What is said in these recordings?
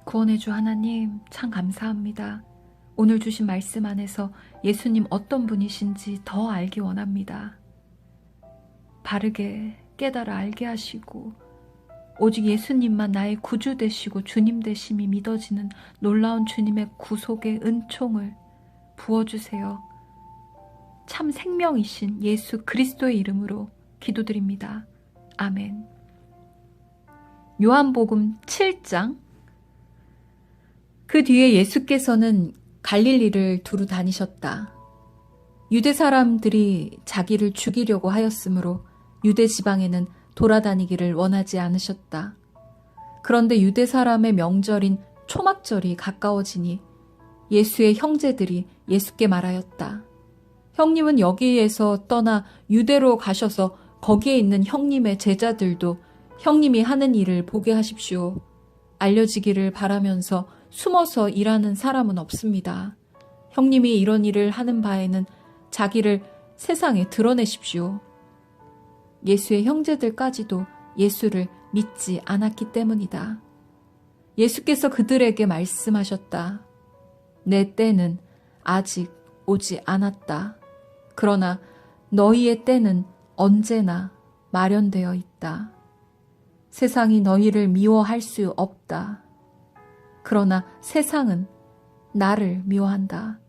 구원의 주 하나님, 참 감사합니다. 오늘 주신 말씀 안에서 예수님 어떤 분이신지 더 알기 원합니다. 바르게 깨달아 알게 하시고 오직 예수님만 나의 구주 되시고 주님 되심이 믿어지는 놀라운 주님의 구속의 은총을 부어주세요. 참 생명이신 예수 그리스도의 이름으로 기도드립니다. 아멘. 요한복음 7장. 그 뒤에 예수께서는 갈릴리를 두루 다니셨다. 유대 사람들이 자기를 죽이려고 하였으므로 유대 지방에는 돌아다니기를 원하지 않으셨다. 그런데 유대 사람의 명절인 초막절이 가까워지니 예수의 형제들이 예수께 말하였다. 형님은 여기에서 떠나 유대로 가셔서 거기에 있는 형님의 제자들도 형님이 하는 일을 보게 하십시오. 알려지기를 바라면서 숨어서 일하는 사람은 없습니다. 형님이 이런 일을 하는 바에는 자기를 세상에 드러내십시오. 예수의 형제들까지도 예수를 믿지 않았기 때문이다. 예수께서 그들에게 말씀하셨다. 내 때는 아직 오지 않았다. 그러나 너희의 때는 언제나 마련되어 있다. 세상이 너희를 미워할 수 없다. 그러나 세상은 나를 미워한다.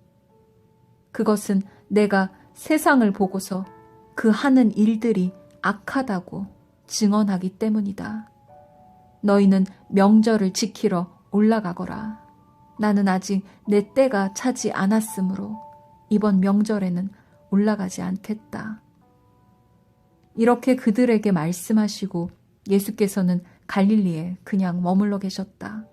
그것은 내가 세상을 보고서 그 하는 일들이 악하다고 증언하기 때문이다. 너희는 명절을 지키러 올라가거라. 나는 아직 내 때가 차지 않았으므로 이번 명절에는 올라가지 않겠다. 이렇게 그들에게 말씀하시고 예수께서는 갈릴리에 그냥 머물러 계셨다.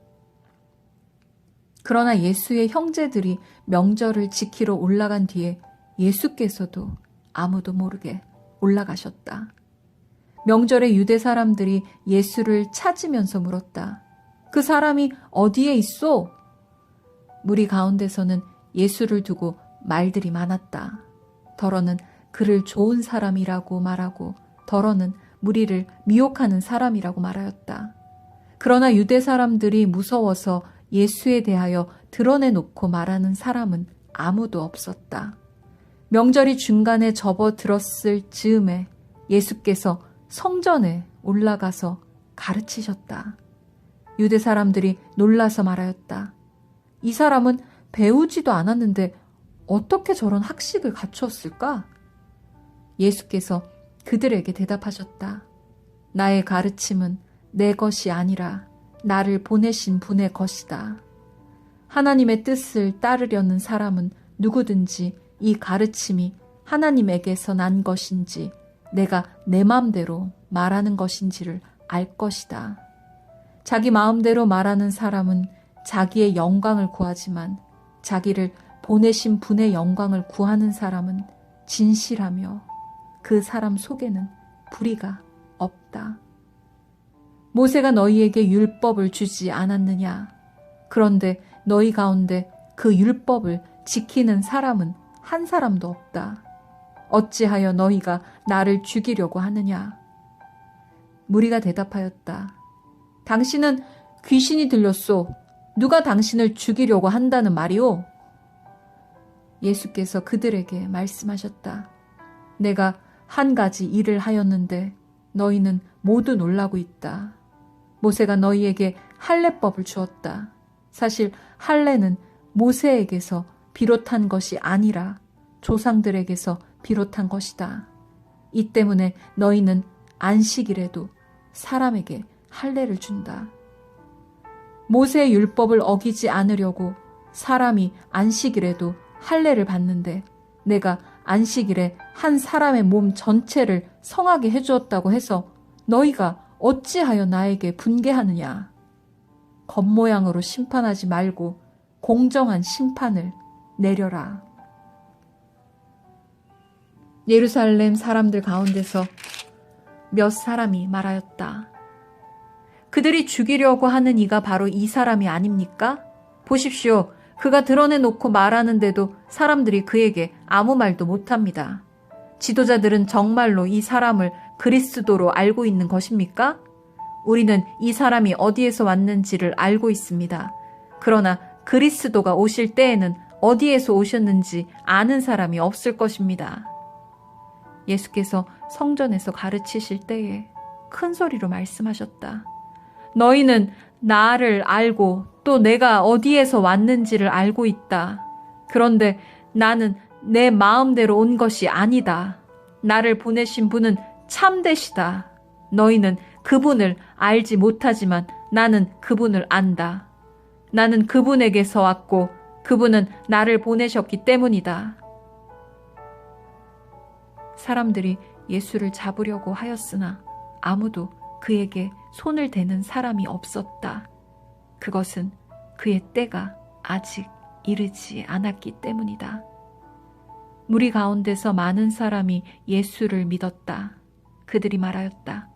그러나 예수의 형제들이 명절을 지키러 올라간 뒤에 예수께서도 아무도 모르게 올라가셨다. 명절에 유대 사람들이 예수를 찾으면서 물었다. 그 사람이 어디에 있소? 무리 가운데서는 예수를 두고 말들이 많았다. 더러는 그를 좋은 사람이라고 말하고 더러는 무리를 미혹하는 사람이라고 말하였다. 그러나 유대 사람들이 무서워서 예수에 대하여 드러내놓고 말하는 사람은 아무도 없었다. 명절이 중간에 접어들었을 즈음에 예수께서 성전에 올라가서 가르치셨다. 유대 사람들이 놀라서 말하였다. 이 사람은 배우지도 않았는데 어떻게 저런 학식을 갖추었을까? 예수께서 그들에게 대답하셨다. 나의 가르침은 내 것이 아니라 나를 보내신 분의 것이다. 하나님의 뜻을 따르려는 사람은 누구든지 이 가르침이 하나님에게서 난 것인지 내가 내 마음대로 말하는 것인지를 알 것이다. 자기 마음대로 말하는 사람은 자기의 영광을 구하지만 자기를 보내신 분의 영광을 구하는 사람은 진실하며 그 사람 속에는 불의가 없다. 모세가 너희에게 율법을 주지 않았느냐? 그런데 너희 가운데 그 율법을 지키는 사람은 한 사람도 없다. 어찌하여 너희가 나를 죽이려고 하느냐? 무리가 대답하였다. 당신은 귀신이 들렸소. 누가 당신을 죽이려고 한다는 말이오? 예수께서 그들에게 말씀하셨다. 내가 한 가지 일을 하였는데 너희는 모두 놀라고 있다. 모세가 너희에게 할례법을 주었다. 사실 할례는 모세에게서 비롯한 것이 아니라 조상들에게서 비롯한 것이다. 이 때문에 너희는 안식일에도 사람에게 할례를 준다. 모세의 율법을 어기지 않으려고 사람이 안식일에도 할례를 받는데 내가 안식일에 한 사람의 몸 전체를 성하게 해주었다고 해서 너희가 어찌하여 나에게 분개하느냐? 겉모양으로 심판하지 말고 공정한 심판을 내려라. 예루살렘 사람들 가운데서 몇 사람이 말하였다. 그들이 죽이려고 하는 이가 바로 이 사람이 아닙니까? 보십시오. 그가 드러내놓고 말하는데도 사람들이 그에게 아무 말도 못합니다. 지도자들은 정말로 이 사람을 그리스도로 알고 있는 것입니까? 우리는 이 사람이 어디에서 왔는지를 알고 있습니다. 그러나 그리스도가 오실 때에는 어디에서 오셨는지 아는 사람이 없을 것입니다. 예수께서 성전에서 가르치실 때에 큰 소리로 말씀하셨다. 너희는 나를 알고 또 내가 어디에서 왔는지를 알고 있다. 그런데 나는 내 마음대로 온 것이 아니다. 나를 보내신 분은 참되시다. 너희는 그분을 알지 못하지만 나는 그분을 안다. 나는 그분에게서 왔고 그분은 나를 보내셨기 때문이다. 사람들이 예수를 잡으려고 하였으나 아무도 그에게 손을 대는 사람이 없었다. 그것은 그의 때가 아직 이르지 않았기 때문이다. 무리 가운데서 많은 사람이 예수를 믿었다. 그들이 말하였다.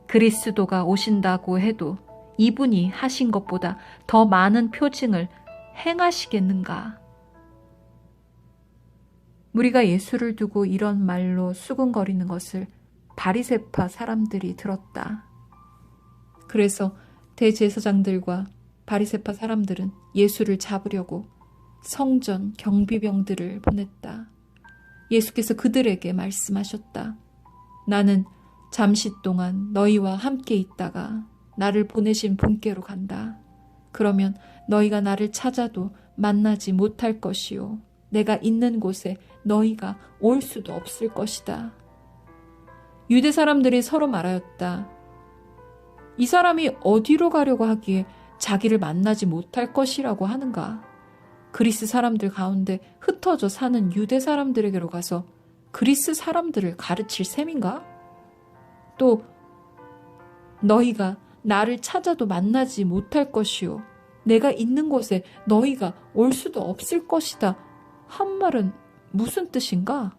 그리스도가 오신다고 해도 이분이 하신 것보다 더 많은 표징을 행하시겠는가? 무리가 예수를 두고 이런 말로 수군거리는 것을 바리새파 사람들이 들었다. 그래서 대제사장들과 바리새파 사람들은 예수를 잡으려고 성전 경비병들을 보냈다. 예수께서 그들에게 말씀하셨다. 나는 잠시 동안 너희와 함께 있다가 나를 보내신 분께로 간다. 그러면 너희가 나를 찾아도 만나지 못할 것이요. 내가 있는 곳에 너희가 올 수도 없을 것이다. 유대 사람들이 서로 말하였다. 이 사람이 어디로 가려고 하기에 자기를 만나지 못할 것이라고 하는가? 그리스 사람들 가운데 흩어져 사는 유대 사람들에게로 가서 그리스 사람들을 가르칠 셈인가? 또 너희가 나를 찾아도 만나지 못할 것이요. 내가 있는 곳에 너희가 올 수도 없을 것이다. 한 말은 무슨 뜻인가?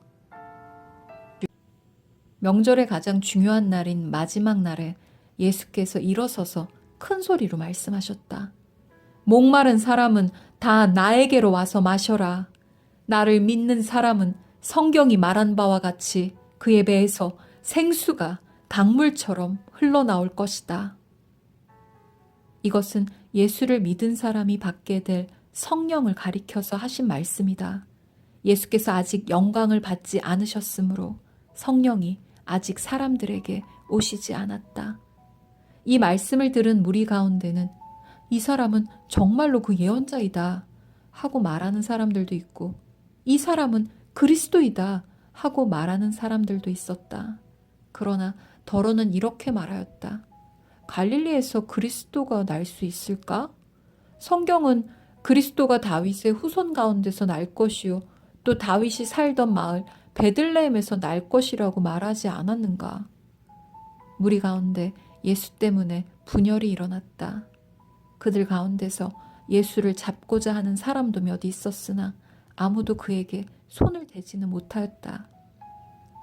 명절의 가장 중요한 날인 마지막 날에 예수께서 일어서서 큰 소리로 말씀하셨다. 목마른 사람은 다 나에게로 와서 마셔라. 나를 믿는 사람은 성경이 말한 바와 같이 그의 배에서 생수가 강물처럼 흘러나올 것이다. 이것은 예수를 믿은 사람이 받게 될 성령을 가리켜서 하신 말씀이다. 예수께서 아직 영광을 받지 않으셨으므로 성령이 아직 사람들에게 오시지 않았다. 이 말씀을 들은 무리 가운데는 이 사람은 정말로 그 예언자이다 하고 말하는 사람들도 있고 이 사람은 그리스도이다 하고 말하는 사람들도 있었다. 그러나 더러는 이렇게 말하였다. 갈릴리에서 그리스도가 날 수 있을까? 성경은 그리스도가 다윗의 후손 가운데서 날 것이요 또 다윗이 살던 마을 베들레헴에서 날 것이라고 말하지 않았는가? 무리 가운데 예수 때문에 분열이 일어났다. 그들 가운데서 예수를 잡고자 하는 사람도 몇 있었으나 아무도 그에게 손을 대지는 못하였다.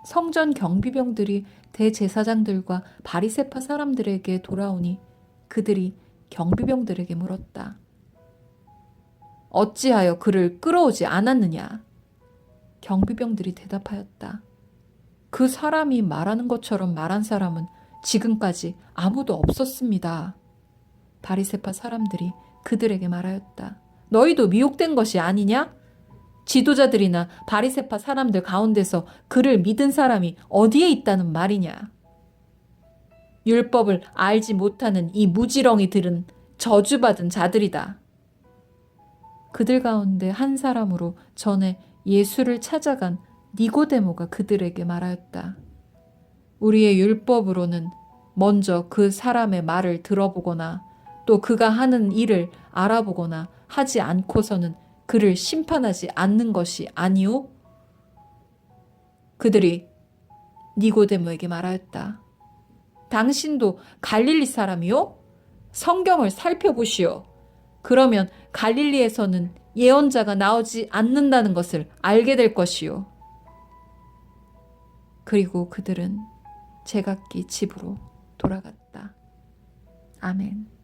성전 경비병들이 대제사장들과 바리새파 사람들에게 돌아오니 그들이 경비병들에게 물었다. 어찌하여 그를 끌어오지 않았느냐? 경비병들이 대답하였다. 그 사람이 말하는 것처럼 말한 사람은 지금까지 아무도 없었습니다. 바리새파 사람들이 그들에게 말하였다. 너희도 미혹된 것이 아니냐? 지도자들이나 바리새파 사람들 가운데서 그를 믿은 사람이 어디에 있다는 말이냐? 율법을 알지 못하는 이 무지렁이들은 저주받은 자들이다. 그들 가운데 한 사람으로 전에 예수를 찾아간 니고데모가 그들에게 말하였다. 우리의 율법으로는 먼저 그 사람의 말을 들어보거나 또 그가 하는 일을 알아보거나 하지 않고서는 그를 심판하지 않는 것이 아니오? 그들이 니고데모에게 말하였다. 당신도 갈릴리 사람이요? 성경을 살펴보시오. 그러면 갈릴리에서는 예언자가 나오지 않는다는 것을 알게 될 것이요. 그리고 그들은 제각기 집으로 돌아갔다. 아멘.